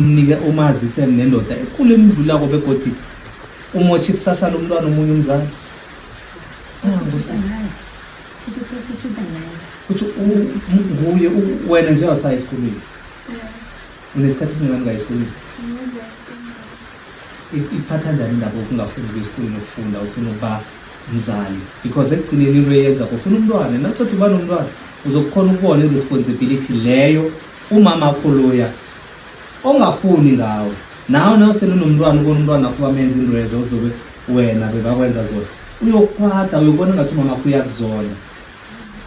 umnike umazise nendoda ekule emdlula ko begodi umochi kusasa lomntwana omunye umzali uthi nguye wena nje wasaya esikoleni unesikhathi singani esikoleni iphatha njani indaba ukungafuni esikoleni ukufunda ufuna ukuba mzali because ekugcineni into eyenza ufuna umntwana nakuthi uba nomntwana uzokukhona ukubona iresponsibility leyo umama wakho loya ongafuni ngawe nawe nawusele nomntwana ubona umntwana wakho bamenza into ezo uzobe wena bebakwenza zona uyokwata uyobona ngathi umama wakho uyakuzona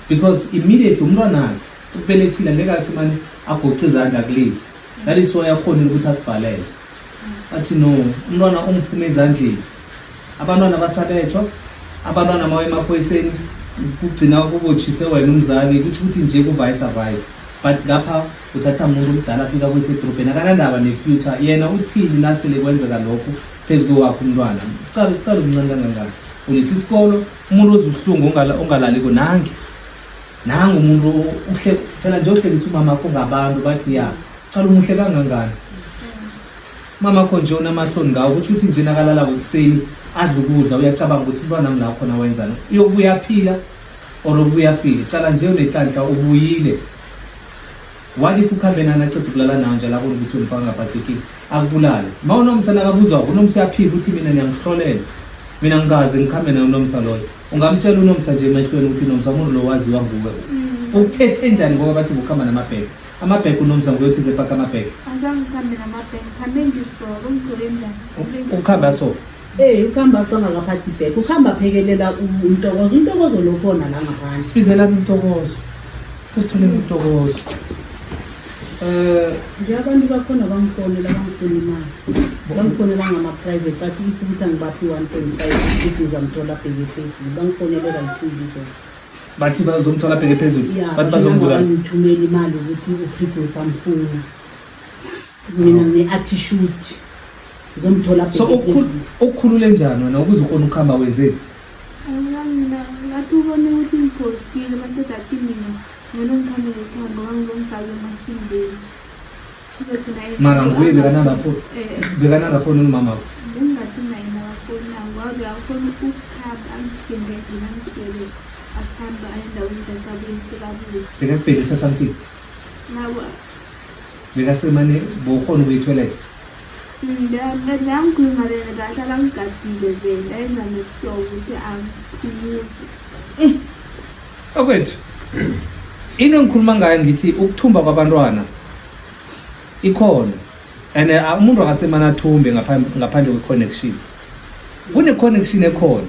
because immediately umntwana ubelethile ngeke asimane agoqa izandla kulezi laliso yakhona ukuthi asibhalele athi no umntwana ongiphume ezandleni abantwana basabethwa abantwana mawe emaphoyiseni kugcina kubotshise wena umzali kuthi ukuthi nje kuvice but lapha uthatha umuntu omdala afika kwesedrobheni akanandaba ne-future yena uthini nasele kwenzeka lokho phezu kwakho umntwana ucala umncane kangangani ulisa isikolo umuntu ozubuhlungu ongalaliko nange umuntu uhle phela nje uhlekisa umama wakho ngabantu bathi ya cala umuhle kangangani mama wakho nje unamahloni ngawo kuthi uthi nje nakalala ngokuseni adla ukudla uyacabanga ukuthi umntwana nami la khona wenzani uyokubuya phila or ubuya file cala nje unenhlanhla ubuyile what if ukhambe nana aqeda ukulala nawo nje lapho ukuthi umfaka ngaphathekile akubulale mawunomsana akabuzwa unomsa yaphila ukuthi mina ngiyangihlolela mina ngikaze ngikhambe nayo unomsa loyo ungamtshela unomsa nje emehlweni ukuthi nomsa umuntu lo waziwa nguwe ukuthethe njani ngoba bathi ukuhamba amabhek unomsa nguye uthi zepaka amabhek azange ngikhambe namabhek khambe ngisolo ngicole njani ukhamba so ukhamba so ngakaphathi ibhek ukhamba phekelela untokozo lokhona la ngaphandle sibizela untokozo kusithole untokozo nje abantu bakhona bangifonela bangifuna imali bangifonela ngama-private bathi ukuthi angibaphi 1.5 ukuthi ngizamthola bheke phezulu bangifonelela yi-2 years bathi bazomthola bheke phezulu bathi bazombulala ngithumela imali ukuthi uPhitho samfuna mina ne-attitude ngizomthola bheke phezulu ukukhulule njani wena ukuze ukhona ukuhamba wenzeni ngathi ubone ukuthi ngipostile bantata athi mina ngona ngikhambe ngekhambo ngangizomfaka emasimbeni mara nguye bekananda foni umama wakho bengingasinayo nabafoni nabo wabe akhona ukukhamba angifendele angihlele akuhamba endaweni zakabeni sekabuye bekakubhekisa something nabo bekasemane bokhona ukuyithoilet ngikhuluma lena ngahlala ngigadile vele ayenza nokuhlobo ukuthi angikhuluke okwethu into engikhuluma ngayo ngithi ukuthumba kwabantwana ikhona and umuntu akasemana athumbe ngaphandle kwe-connection kune-connection ekhona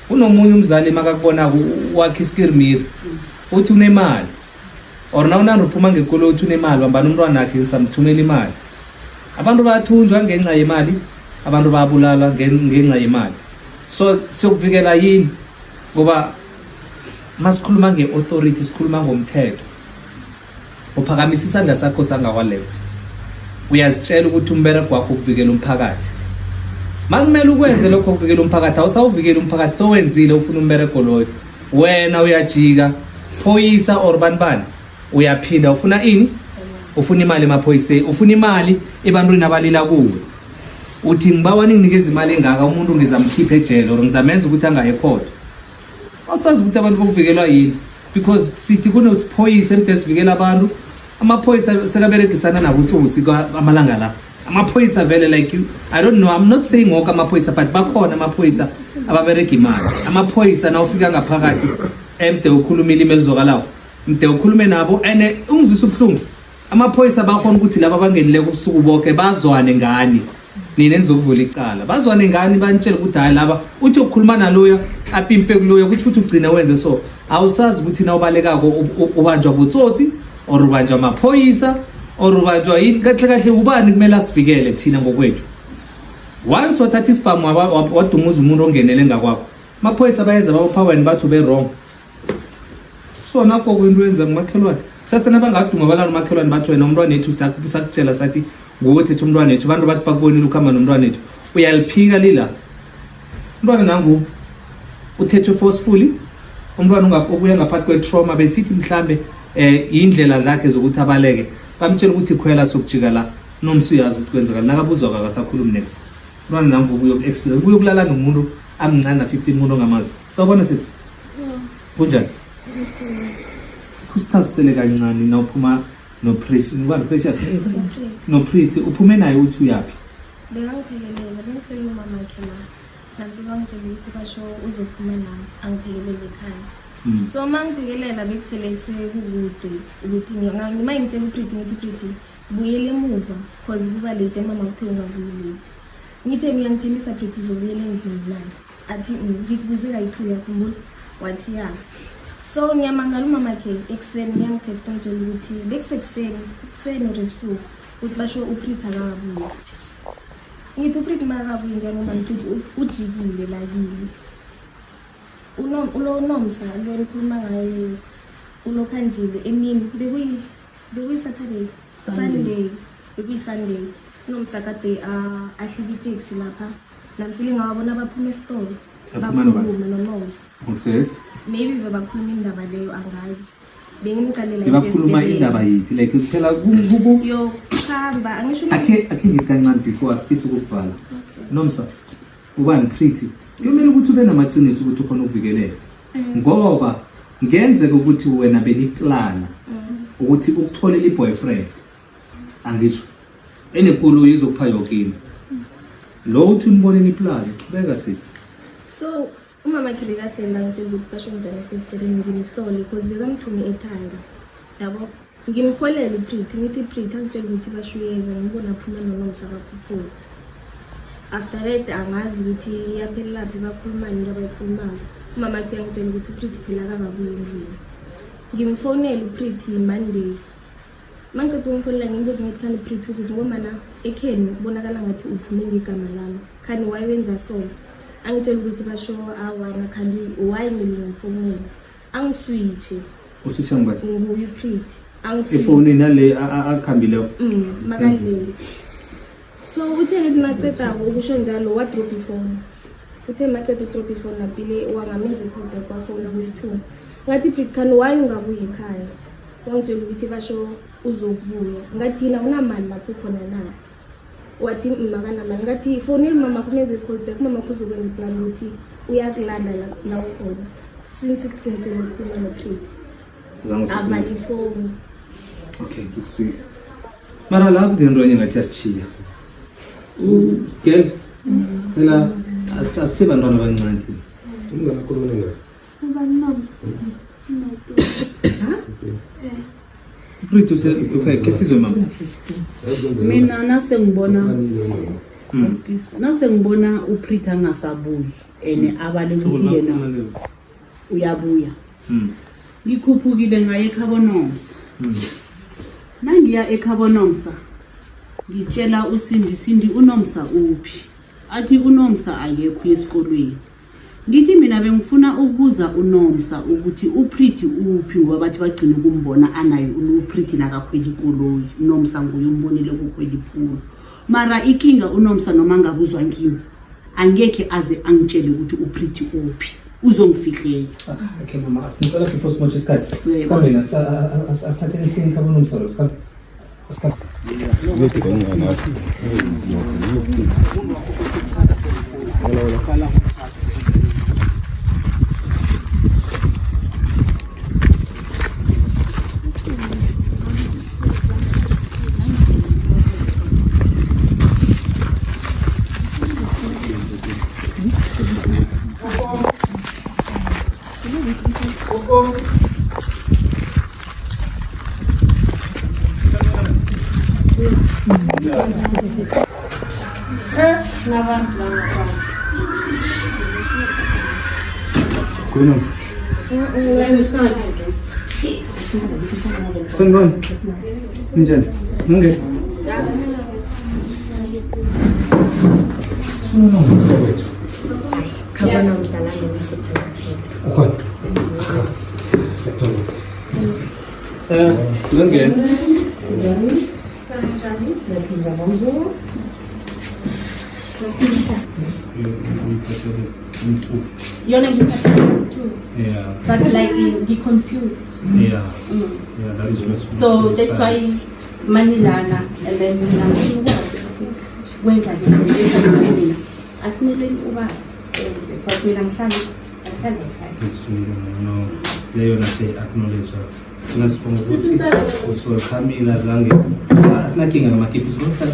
kunomunye umzali makakubona wakhe iskirimiri uthi unemali or na unanda uphuma ngekolo uthi unemali bambani umntwana akhe ngisamthumela imali abantu bayathunjwa ngenxa yemali abantu bayabulala ngenxa yemali so siyokuvikela yini ngoba masikhuluma nge-authority sikhuluma ngomthetho uphakamisa isandla sakho sangakwa-left uyazitshela ukuthi umbereko wakho ukuvikela umphakathi makumele ukwenze lokho ukuvikela umphakathi awusawuvikela umphakathi sowenzile ufuna umbereko loyo wena uyajika phoyisa or banibani uyaphinda ufuna ini ufuna imali emaphoyiseni ufuna imali ebantwini abalila kuwe uthi ngibawa ninginikeza imali engaka umuntu ngizamkhipha ejele or ngizamenza ukuthi angaye ekhotho asazi ukuthi abantu bokuvikelwa yini because sithi kunosiphoyisa emde sivikela abantu amaphoyisa sekaberegisana nabutsotsi amalanga la amaphoyisa vele like you I don't know I'm not saying wonke amaphoyisa but bakhona amaphoyisa ababereka imali amaphoyisa na ufika ngaphakathi emde ukhuluma ilimi elizwakalayo mde ukhulume nabo and ungizwisa ubuhlungu amaphoyisa bakhona ukuthi laba bangenileke ubusuku bonke bazwane ngani nina nizokuvula icala bazwane ngani banitshela ukuthi hayi laba uthi ukukhuluma naloya apimpe kuloya ukuthi ugcina wenze so awusazi ukuthi na ubalekako ubanjwa butsotsi or ubanjwa amaphoyisa or ubanjwa yini kahle ubani kumele asivikele thina ngokwethu once wathatha isibhamu wadumuza umuntu ongenele ngakwakho amaphoyisa bayeza bawuphaweni bathi ube wrong so nakho kwento yenza ngumakhelwane sasa nabangaduma balana umakhelwane bathi wena umntwana wethu sakutshela sathi ngokuthetha umntwana wethu abantu bathi bakubonile ukuhamba nomntwana wethu uyaliphika lila umntwana nangu uthethwe forcefully umntwana ubuya ngaphathi kwe-trauma besithi mhlambe indlela zakhe zokuthi abaleke bamtshela ukuthi khwela sokujika la nomsi uyazi ukuthi kwenzakala nakabuzwa akasakhulumi next mntwana nangu ubuye ku-explain ubuye ukulala nomuntu amncane na 15 umuntu ongamazi sawubona sisi kunjani kusithasisele kancane na uphuma no-precious no-pretty uphume naye uthi uyaphi Bekangiphekelele, bengiselwe umamakhe la. Kanti bangitshela ukuthi basho uzophuma nami, angiphekelele ekhaya. So mangiphekelela bekusele sekukude ukuthi ngima ngitshela uPretty ngithi Pretty buyele emuva because kuba late mama kuthe ungabuyeli. Ngithe ngiyangithembisa Pretty uzobuyela endlini lana. Athi ngikubuze kayi-2 yakhumbula wathi ya. So ngiyamangala umamakhe ekuseni ngiyangitexta ngitshela ukuthi bekusekuseni or ebusuku ukuthi basho uPretty akakabuyi. Ngithi uPretty makabuye njani ngoba ngithi ujikile la kimi. Unomsa lo engikhuluma ngaye ulokhanjile emini bekuyi-Saturday Sunday bekuyi-Sunday unomsa kade ahlika itaxi lapha nampili ngawabona abaphuma esitolo bakhuluma nonomsa. Okay, Maybe bebakhuluma indaba leyo angazi bengimcalela bakhuluma indaba yiphi like phela yokuhamba angisho akhe ngithi kancane before asikise ukukuvala nomsa ubani Pretty kuyomele ukuthi ube namaqiniso ukuthi ukhona ukuvikeleka ngoba ngenzeka ukuthi wena beniplana ukuthi ukutholela i-boyfriend angisho enekulu izokupha yonke into lo uthi uniboneni iplani chubeka sisi. so umamakhe bekahlela ngitshela ukuthi basho njani efesitereni nginihlole because bekamthume ekhaya yabo ngimholele uPretty ngithi Pretty angitshela ukuthi basho uyeza ngibona aphuma nonomsa kakhuphula. After that angazi ukuthi yaphelaphi bakhulumani into abayikhulumayo. Umamakhe uyangitshela ukuthi uPretty phela akakabuyi endlini. Ngimfonela uPretty Monday. Mangicela ukumfonela ngimbuza ngithi kanti uPretty ukuthi ngomana ekheni kubonakala ngathi uphume ngegama lami khani wayenza so angitshela ukuthi basho awana khani why ngimfonela angiswitche Usitsha ngibani nguye uPretty ifoni nale akhambile makale. So uthe ngimaceda ukusho njalo wa drop ifone. Uthe maceda drop ifone napile wangamenza ikhopha kwa phone kwesithu. Ngathi Pretty khani why ungabuyi ekhaya? Wangitshela ukuthi basho uzokubuya. Ngathi yina unamali lapho khona na? Wathi makana mali. Ngathi phone mama kumeze ikhopha mama kuzokwenza plan ukuthi uyakulanda la ukhona. Since kuthinthe ukukhuluma noPretty. Avali phone. Okay, kukuswile. Mara la kudendo ngathi asichiya. Girl, phela asibantwana abancane. Unganakhuluma ngayo. Uba nomsa. Pretty okay, kesizwe mama. Mina nase ngibona uPretty angasabuyi ene abale ukuthi yena uyabuya. Ngikhuphukile ngaye eKhabonomsa. Nangiya eKhabonomsa ngitshela uSindi unomsa uphi. Athi unomsa akekho esikolweni. Ngithi mina bengifuna ukubuza unomsa ukuthi uPretty uphi ngoba bathi bagcina ukumbona anayo uPretty nakakhweli ikoloyi. Unomsa nguye umbonile ukukhwela iphulu. Mara ikinga unomsa noma ngabuzwa ngimi angeke aze angitshele ukuthi uPretty uphi. Uzongifihlela. Okay mama, sinisala before so much isikhathi. Sambena asithathele isinye eKhabonomsa lo. Stop. Sanban. Ninjani. Munge. Khabonomsa nami ngizophathela. Okay. Lungeni. Yona ngiphathela too. Yeah. But like he confused. Yeah. Yeah, that is responsible. So that's why manilana and then mina ngifuna ukwazi ukuthi kwenza ke mina asimeleni uba enze because mina ngihlala ekhaya. No, leyo nase acknowledge that. Sinasibonga ukuthi usiwelcome azange asinakinga ngamakipi